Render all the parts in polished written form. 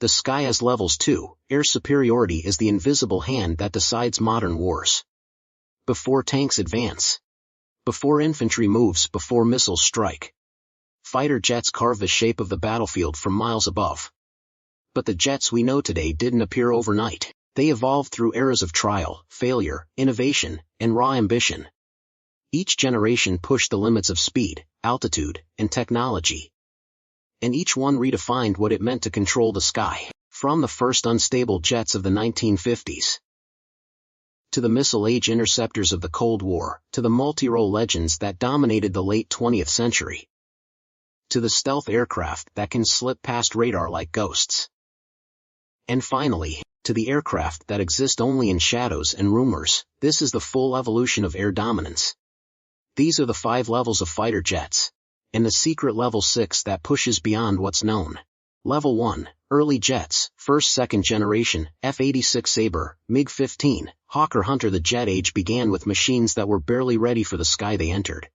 The sky has levels too. Air superiority is the invisible hand that decides modern wars. Before tanks advance. Before infantry moves, before missiles strike. Fighter jets carve the shape of the battlefield from miles above. But the jets we know today didn't appear overnight. They evolved through eras of trial, failure, innovation, and raw ambition. Each generation pushed the limits of speed, altitude, and technology. And each one redefined what it meant to control the sky, from the first unstable jets of the 1950s, to the missile-age interceptors of the Cold War, to the multi-role legends that dominated the late 20th century, to the stealth aircraft that can slip past radar like ghosts. And finally, to the aircraft that exist only in shadows and rumors. This is the full evolution of air dominance. These are the 5 levels of fighter jets, and the secret level 6 that pushes beyond what's known. Level 1, early jets, first second generation, F-86 Sabre, MiG-15, Hawker Hunter. The jet age began with machines that were barely ready for the sky they entered.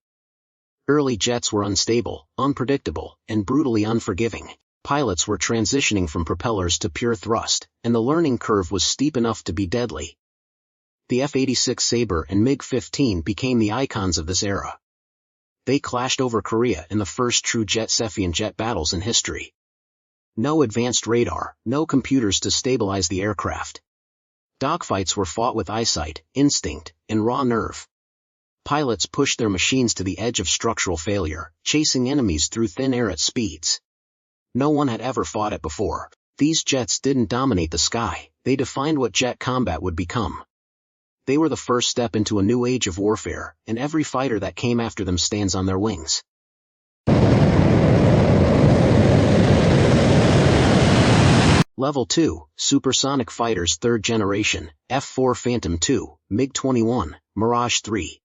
Early jets were unstable, unpredictable, and brutally unforgiving. Pilots were transitioning from propellers to pure thrust, and the learning curve was steep enough to be deadly. The F-86 Sabre and MiG-15 became the icons of this era. They clashed over Korea in the first true jet-Cephean jet battles in history. No advanced radar, no computers to stabilize the aircraft. Dogfights were fought with eyesight, instinct, and raw nerve. Pilots pushed their machines to the edge of structural failure, chasing enemies through thin air at speeds no one had ever fought at before. These jets didn't dominate the sky, they defined what jet combat would become. They were the first step into a new age of warfare, and every fighter that came after them stands on their wings. Level 2, Supersonic Fighters 3rd Generation, F-4 Phantom II, MiG-21, Mirage 3.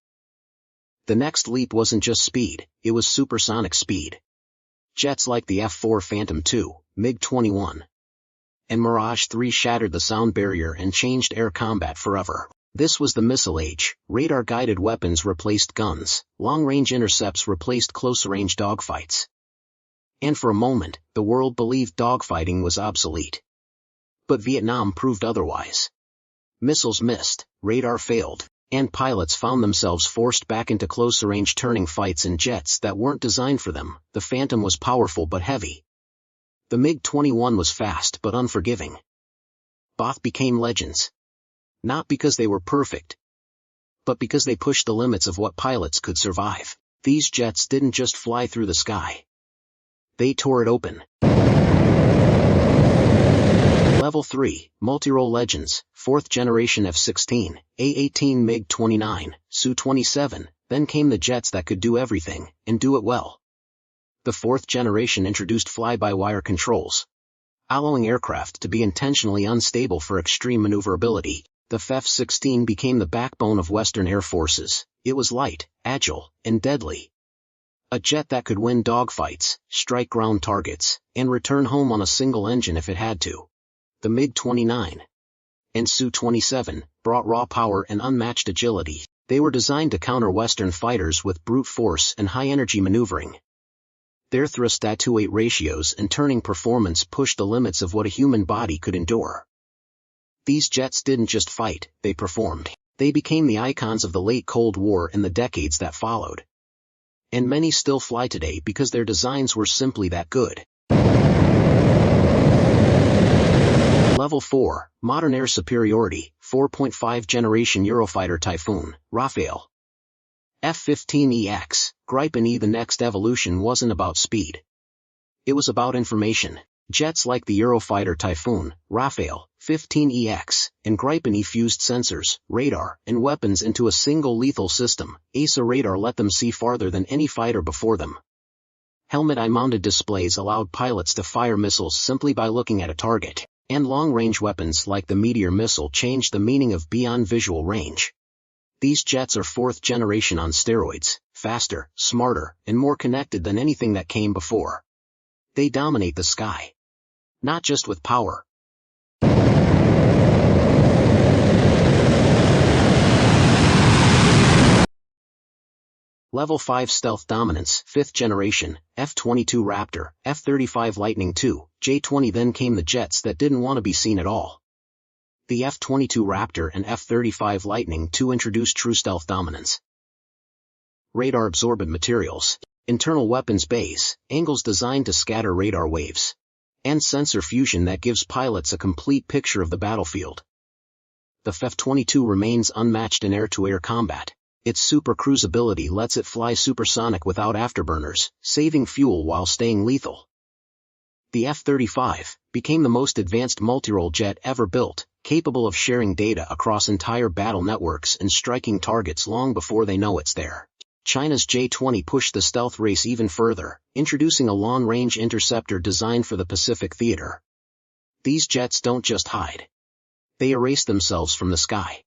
The next leap wasn't just speed, it was supersonic speed. Jets like the F-4 Phantom II, MiG-21, and Mirage 3 shattered the sound barrier and changed air combat forever. This was the missile age. Radar-guided weapons replaced guns, long-range intercepts replaced close-range dogfights. And for a moment, the world believed dogfighting was obsolete. But Vietnam proved otherwise. Missiles missed, radar failed, and pilots found themselves forced back into close-range turning fights in jets that weren't designed for them. The Phantom was powerful but heavy. The MiG-21 was fast but unforgiving. Both became legends. Not because they were perfect, but because they pushed the limits of what pilots could survive. These jets didn't just fly through the sky. They tore it open. Level 3, Multi-Role Legends, 4th Generation F-16, A-18 MiG-29, Su-27, then came the jets that could do everything, and do it well. The 4th generation introduced fly-by-wire controls, allowing aircraft to be intentionally unstable for extreme maneuverability. The F-16 became the backbone of Western air forces. It was light, agile, and deadly. A jet that could win dogfights, strike ground targets, and return home on a single engine if it had to. The MiG-29 and Su-27 brought raw power and unmatched agility. They were designed to counter Western fighters with brute force and high-energy maneuvering. Their thrust-to-weight ratios and turning performance pushed the limits of what a human body could endure. These jets didn't just fight, they performed. They became the icons of the late Cold War and the decades that followed. And many still fly today because their designs were simply that good. Level 4, Modern Air Superiority, 4.5 Generation Eurofighter Typhoon, Rafale. F-15EX, Gripen E. The next evolution wasn't about speed. It was about information. Jets like the Eurofighter Typhoon, Rafale, 15EX, and Gripen E fused sensors, radar, and weapons into a single lethal system. ASA radar let them see farther than any fighter before them. Helmet-mounted displays allowed pilots to fire missiles simply by looking at a target, and long-range weapons like the Meteor missile changed the meaning of beyond visual range. These jets are 4th generation on steroids, faster, smarter, and more connected than anything that came before. They dominate the sky. Not just with power, Level 5 Stealth Dominance, 5th generation, F-22 Raptor, F-35 Lightning II, J-20. Then came the jets that didn't want to be seen at all. The F-22 Raptor and F-35 Lightning II introduced true stealth dominance. Radar absorbent materials, internal weapons bays, angles designed to scatter radar waves, and sensor fusion that gives pilots a complete picture of the battlefield. The F-22 remains unmatched in air-to-air combat. Its super cruise ability lets it fly supersonic without afterburners, saving fuel while staying lethal. The F-35 became the most advanced multirole jet ever built, capable of sharing data across entire battle networks and striking targets long before they know it's there. China's J-20 pushed the stealth race even further, introducing a long-range interceptor designed for the Pacific theater. These jets don't just hide. They erase themselves from the sky.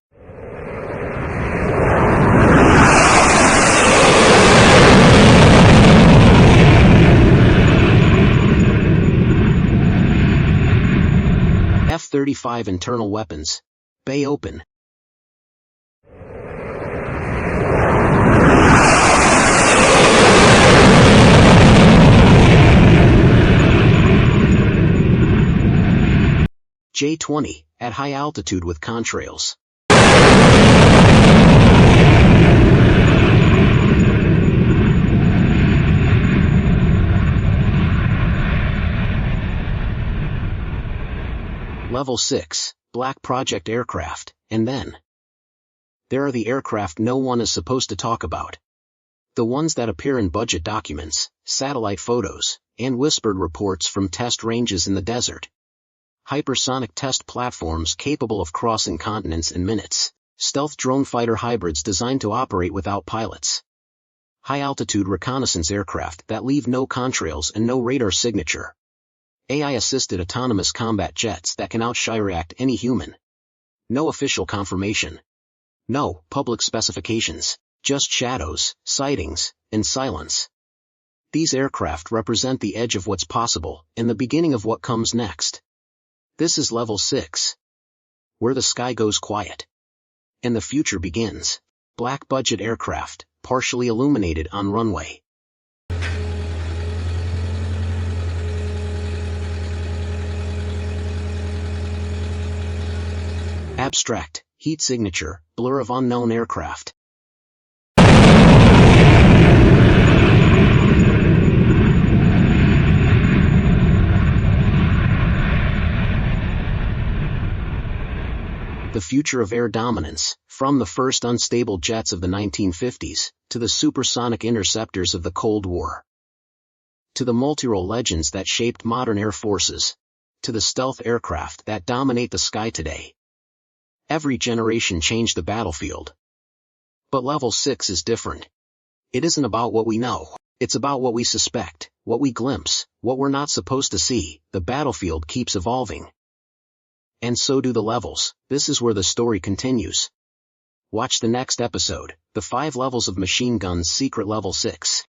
F-35 internal weapons. Bay open. J-20, at high altitude with contrails. Level 6, Black Project aircraft, and then there are the aircraft no one is supposed to talk about. The ones that appear in budget documents, satellite photos, and whispered reports from test ranges in the desert. Hypersonic test platforms capable of crossing continents in minutes. Stealth drone fighter hybrids designed to operate without pilots. High-altitude reconnaissance aircraft that leave no contrails and no radar signature. AI-assisted autonomous combat jets that can out-react any human. No official confirmation. No public specifications. Just shadows, sightings, and silence. These aircraft represent the edge of what's possible, and the beginning of what comes next. This is Level 6. Where the sky goes quiet. And the future begins. Black budget aircraft, partially illuminated on runway. Abstract, heat signature, blur of unknown aircraft. The future of air dominance, from the first unstable jets of the 1950s, to the supersonic interceptors of the Cold War. To the multirole legends that shaped modern air forces. To the stealth aircraft that dominate the sky today. Every generation changed the battlefield. But Level 6 is different. It isn't about what we know. It's about what we suspect, what we glimpse, what we're not supposed to see. The battlefield keeps evolving. And so do the levels. This is where the story continues. Watch the next episode, The 5 Levels of Machine Guns Secret Level 6.